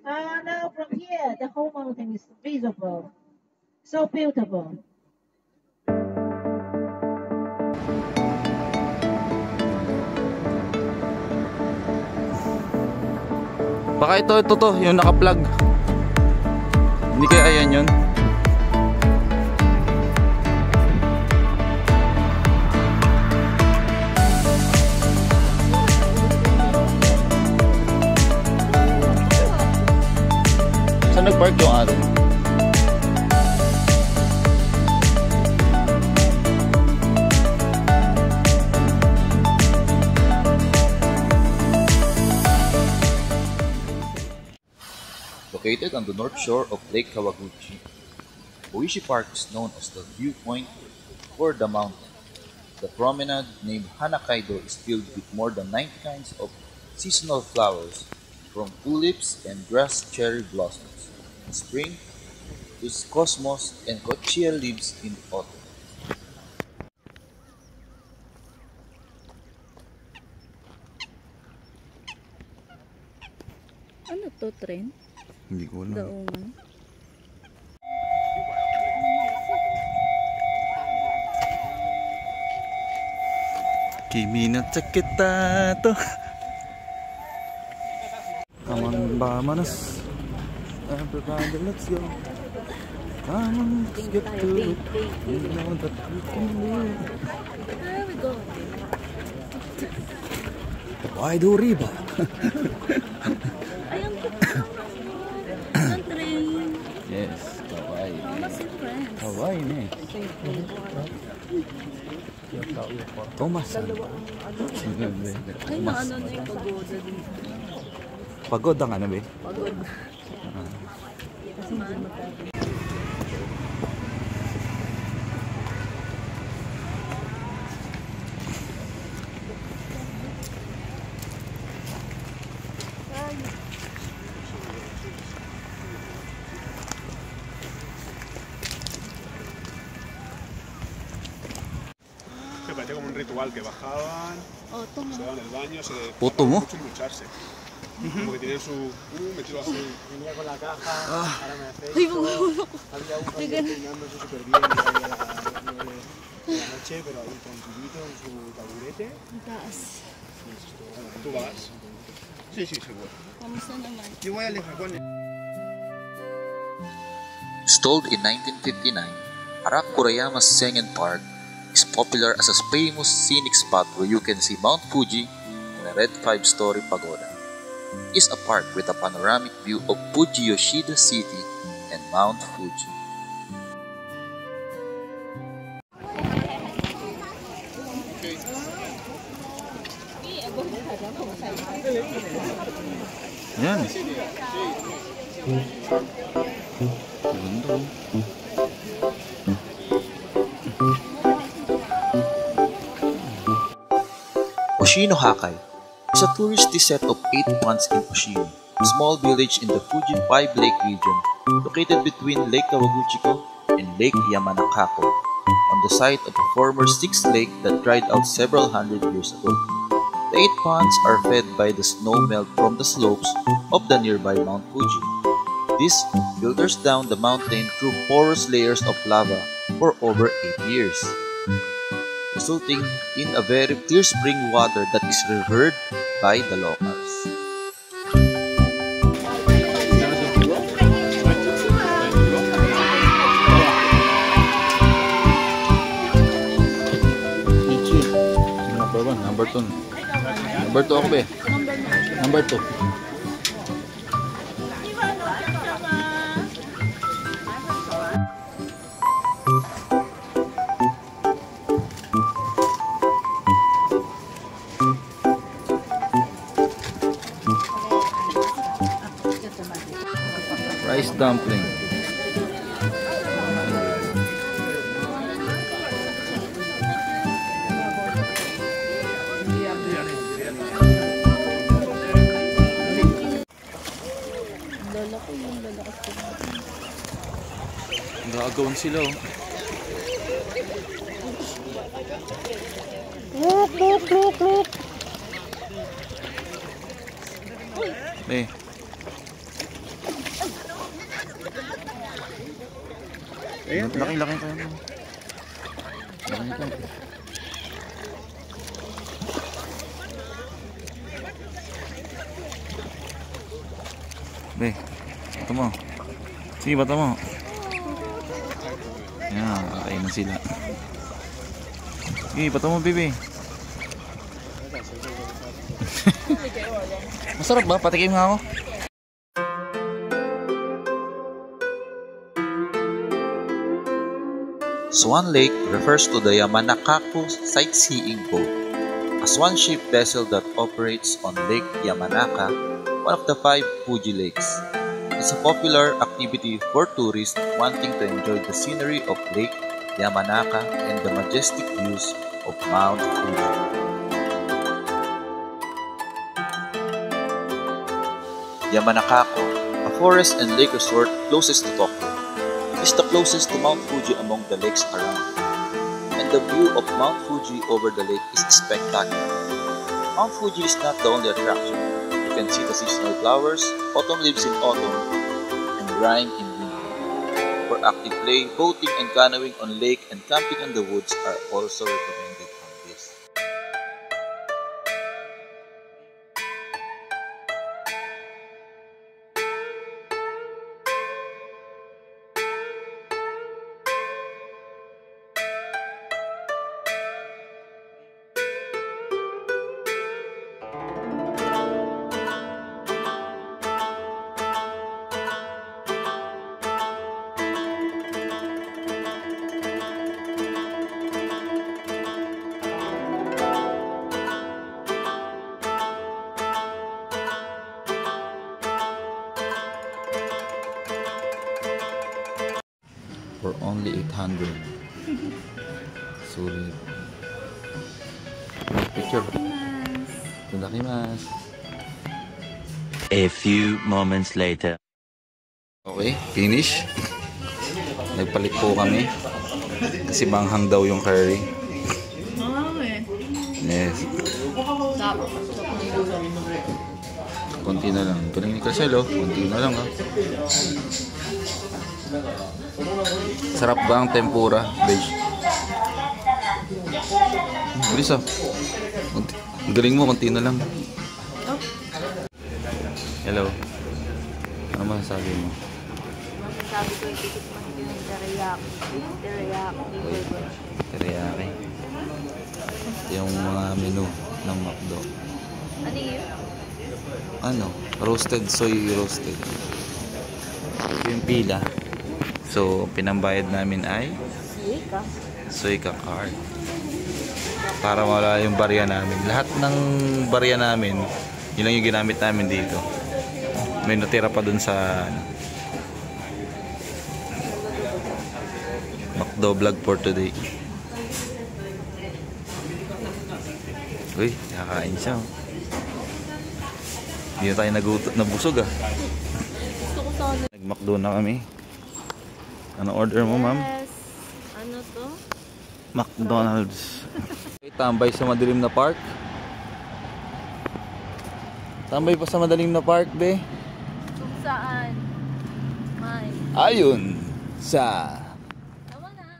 Now from here, the whole mountain is visible. So beautiful. Baka ito to, yung naka-plug. Hindi kaya ayan yun. Saan nag-park yung atin? Located on the north shore of Lake Kawaguchi, Oishi Park is known as the viewpoint for the mountain. The promenade named Hanakaido is filled with more than 90 kinds of seasonal flowers, from tulips and grass cherry blossoms in spring to cosmos and cochia leaves in autumn. Ano to, tren? Hindi ko alam. Daungan. Kimi na kita to. Come on, Bamanas. Everybody, let's go. Come on, let's get to it. You know that we can do it. There we go. Why do riba? Ayun po. Ang train. Yes, kawaii. Mama si friends. Kawaii ne. Thomas. Ay, na ano na yung pagoda dito. Pagod ang ano ba? Pagod. Kasi hindi matapos. Me parecía como un ritual que bajaban, Oh, tama. se daban el baño, se Foto mo? mucho en ducharse. Como que tenían su metido así. Venía con la caja, ahora me afeito. Ay, bumulo ko. Había uno ahí peinándose súper bien ahí a las 9 de la noche, pero ahí tranquilito en su taburete. Ang taas. ¿Tú vas? Sí, sí, seguro. Kamusta naman? Yo voy a alejar con Installed in 1959, Arak Kurayama Sengen Park is popular as a famous scenic spot where you can see Mount Fuji and a red 5-story pagoda. It is a park with a panoramic view of Fuji Yoshida City and Mount Fuji. Yan. Oshino Hakai is a touristy set of 8 ponds in Oshino, a small village in the Fuji 5-lake region located between Lake Kawaguchiko and Lake Yamanakako, on the site of a former 6th lake that dried out several hundred years ago. The 8 ponds are fed by the snow melt from the slopes of the nearby Mount Fuji. This filters down the mountain through porous layers of lava for over 8 years, resulting in a very clear spring water that is revered by the locals. Number 1, number 2. Number 2 ako ba eh? Number 2. Rice dumpling. Lola ko yung lalakas ko. Gagawin sila oh. Eh. Ayan, Laki-laki pa yan. Laki pa. Be, bato mo. Sige, bato mo. Yan, kakain na sila. Sige, bato mo, baby. Masarap ba? Patikim nga ako. Swan Lake refers to the Yamanakaku sightseeing boat, a swan-shaped vessel that operates on Lake Yamanaka, one of the 5 Fuji lakes. It's a popular activity for tourists wanting to enjoy the scenery of Lake Yamanaka and the majestic views of Mount Fuji. Yamanakaku, a forest and lake resort closest to Tokyo, is the closest to Mount Fuji among the lakes around, and the view of Mount Fuji over the lake is spectacular. Mount Fuji is not the only attraction. You can see the seasonal flowers, autumn leaves in autumn, and rime in winter. For active play, boating and canoeing on lake and camping in the woods are also recommended on this. For only 800. Sulit. Picture. Tadakimasu. A few moments later. Okay, finish. Nagpalit po kami. Kasi manghang daw yung curry. Yes. Konti na lang. Galing ni Carcelo. Konti na lang ha. Sarap ba ang tempura, beige? Bilis ah. Galing mo, konti na lang. Hello. Ano masasabi mo? Sabi ko, itikit mo yung teriyaki. Teriyaki. Teriyaki. Ito yung mga menu ng McDo. Ano yun? Ano? Roasted soy roasted. Ito yung pila. So, pinambayad namin ay Suica card. Para wala yung barya namin. Lahat ng barya namin, yun lang yung ginamit namin dito. May natira pa dun sa McDo vlog for today. Uy, kakain siya. Hindi na tayo nabusog ah. Gusto ko sana. Nag-McDo na kami. Ano order mo, ma'am? Yes. Ano to? McDonald's. Tambay sa madilim na park. Tambay pa sa madilim na park, be. Kung saan? May. Ayun sa Tama na.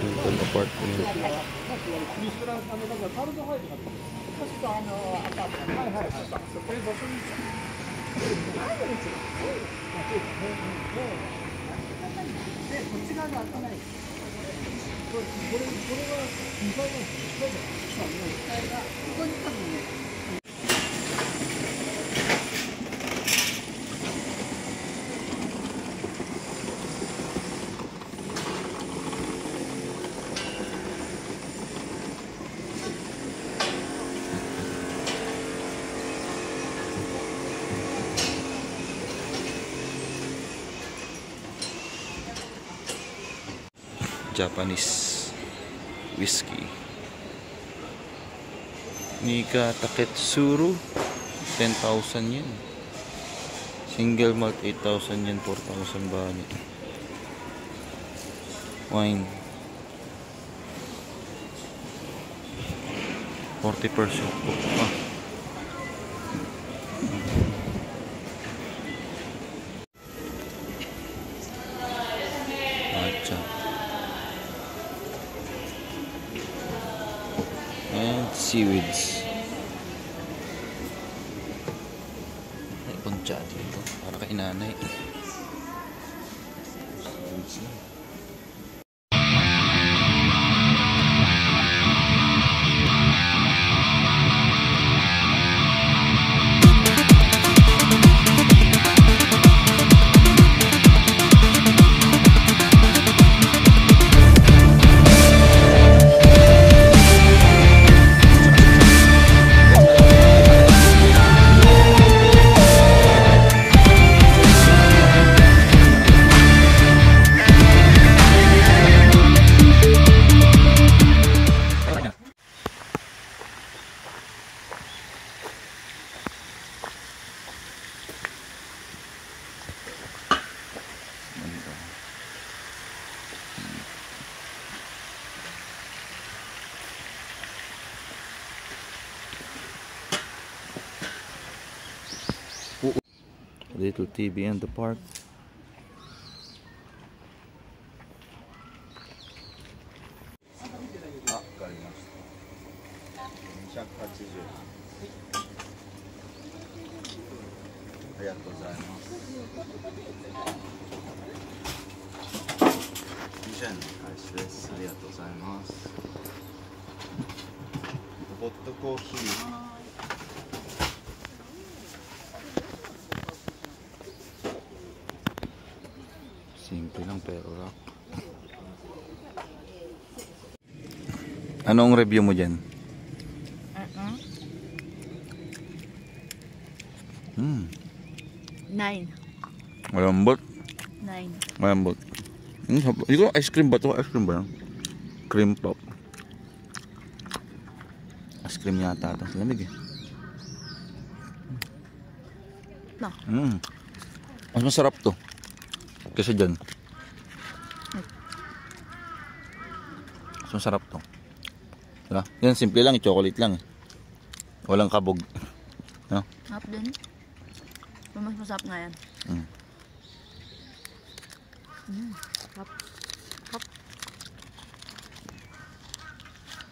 Hilton apartment. Japanese whiskey. Nika Taketsuru, 10,000 yen. Single malt 8,000 yen, 4,000 bani. Wine 40% po. And seaweeds. May puncha dito. Para kay nanay. Seaweeds na. A little TV in the park. Hot coffee. Simple lang pero rock. Anong review mo dyan? Nine. Malambot. 9. Malambot. Ito ice cream ba ito? Ice cream ba yan? Cream pop. Ice cream yata ito. Lamig eh. No. Mas masarap to kasi dyan. Mas masarap to. Diba? Yan simple lang, chocolate lang eh. Walang kabog. No? Hap din. Mas masarap nga yan. Hap. Hap.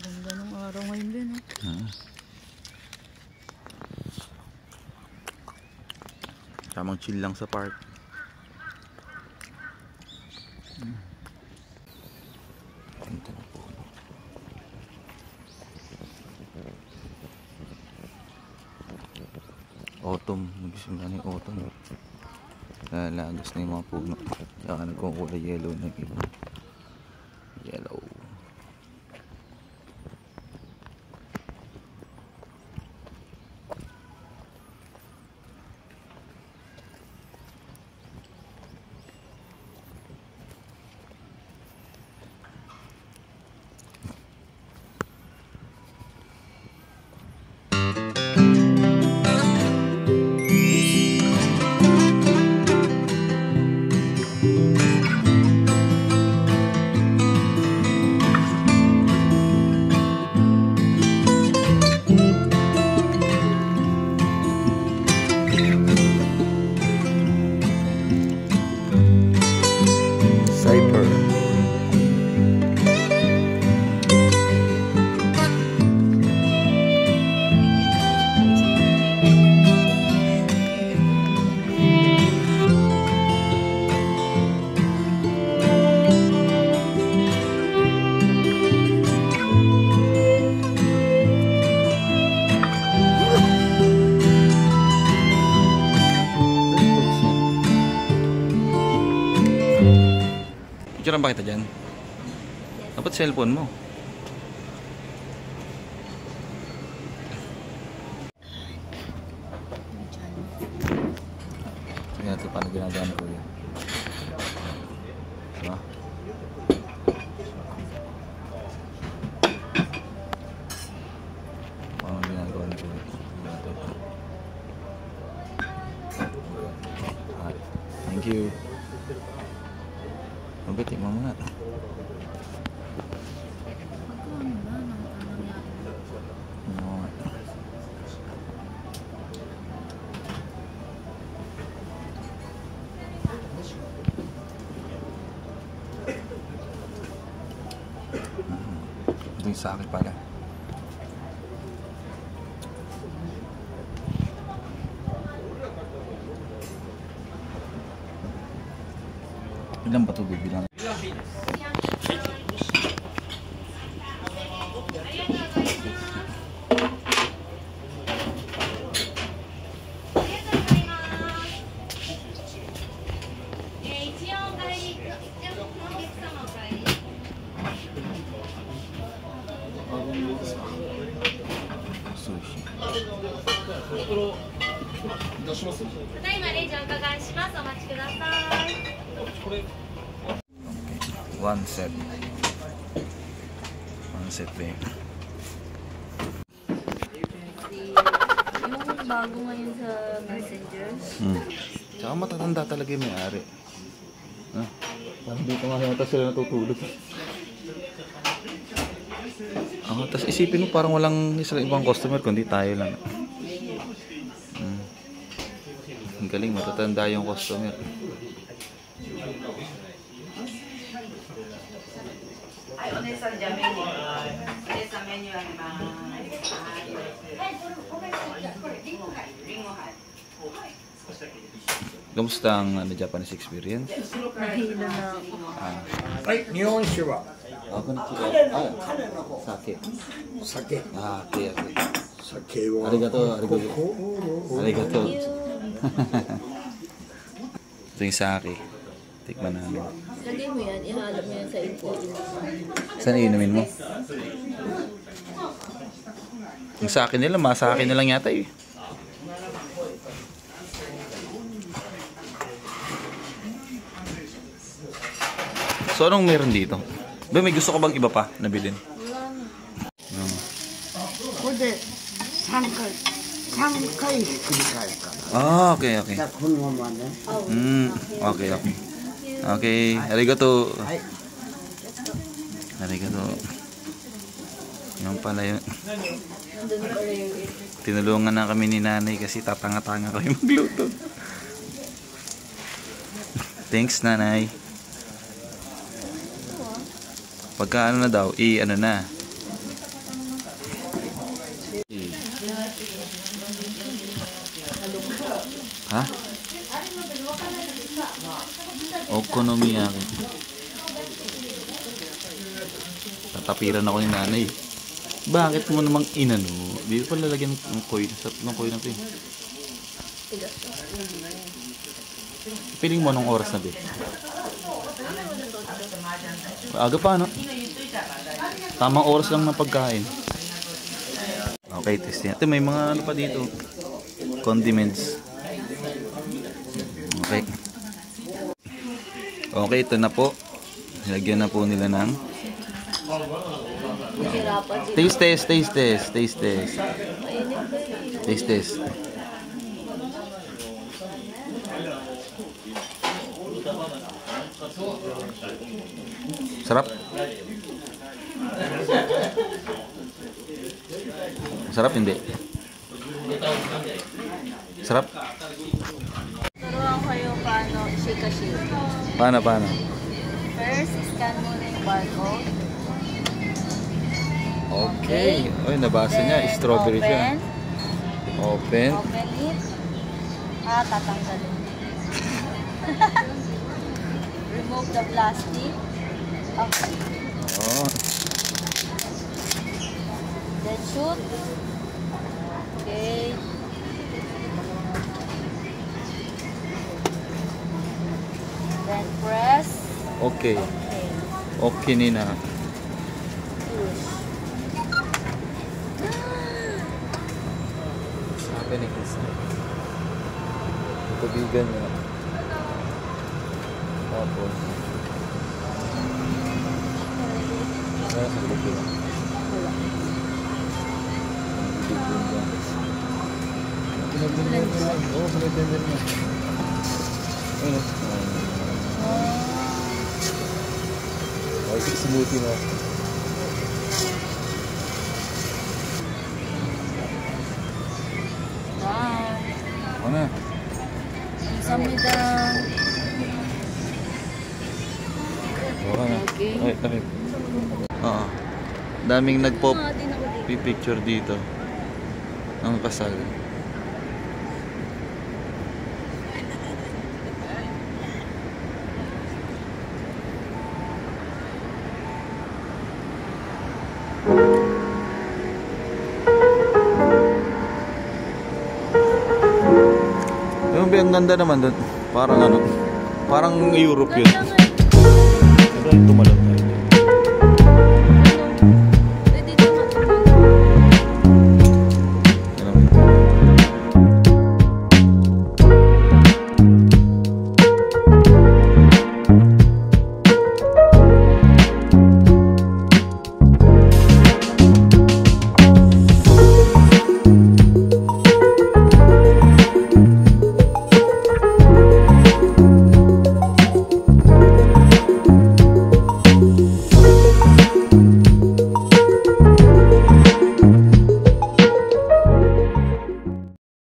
Ganda ng araw ngayon din, ha? Tamang chill lang sa park. Ganda na po. Autumn, nagisimula na yung autumn. Lalagas na yung mga puno. Saka nagkukulay yellow na yung iba. Yellow. Picturean ba kita dyan? Dapat cellphone mo. Tingnan natin paano ginagawa ko yun. Diba? Paano ginagawa ko yun. Thank you. Mabitik mo muna. Ito yung sa akin pala. Ilan ba ito, baby lang? Sushi. ただいまレジお伺いします。お待ちください。 One set. One set, babe. Yung bago ngayon sa Messenger. Tsaka matatanda talaga yung may-ari. Parang dito nga yata sila natutulog. Tapos isipin mo parang walang ibang customer kundi tayo lang. Ang galing, matatanda yung customer. Kamusta ang Japanese experience? Nahilo na ako. はい、日本酒は Ako na sake. 酒。 Okay. 酒は Arigato, arigato. 心 Arigato. Ito yung sake. Tikman namin. Lagay mo yan, ihalap mo yan sa input. Saan iinumin mo? Yung sa akin nila, sa akin na lang yata eh. So anong meron dito? Ba, may gusto ko bang iba pa na bilhin? Wala na. No. ここで3回ひっくり返るから。 Ah, okay, okay. じゃあこのままね。 Okay, okay. Okay, arigato. はい。 Arigato. Yung pala yun. Nandun pala yung Tinulungan na kami ni nanay kasi tatanga-tanga kami magluto. Thanks, nanay. Pagka ano na daw, ano na. Ha? Okonomiyaki. Tatapiran ako ni nanay. Bakit mo namang inano? Di pa lalagyan ng coin ng coin na ito eh. Piling mo anong oras na ba? Aga pa, no? Tamang oras lang ng pagkain. Okay, testing natin. May mga ano pa dito. Condiments. Okay. Okay, ito na po. Nilagyan na po nila ng taste test, taste test, taste test. Taste test. Sarap. Sarap hindi. Sarap. turuan ko yung paano shake-a-shake. Paano? First, scan muna yung barcode. Okay. Oy, nabasa niya. Then, Strawberry siya. Open. Open it. Tatanggalin. Remove the plastic. Okay. Oh. Then shoot. Okay. Then press. Okay. Okay. Okay, Nina. Push. Sabi ni Chris. Tubigan niya. Tapos. Sa loob yun. Wala. Pinag-blender mo. Oo, pinag-blender mo. Ayun. Okay, smoothie mo. Wow. Ako na. 감사합니다. Okay na. Okay. Okay. Oo. Daming nagpop Din ako dito. picture dito. Ang kasal. Grabe, ang ganda naman doon. Parang ano, parang Europe yun. Ganda nga. Doon tumalon tayo.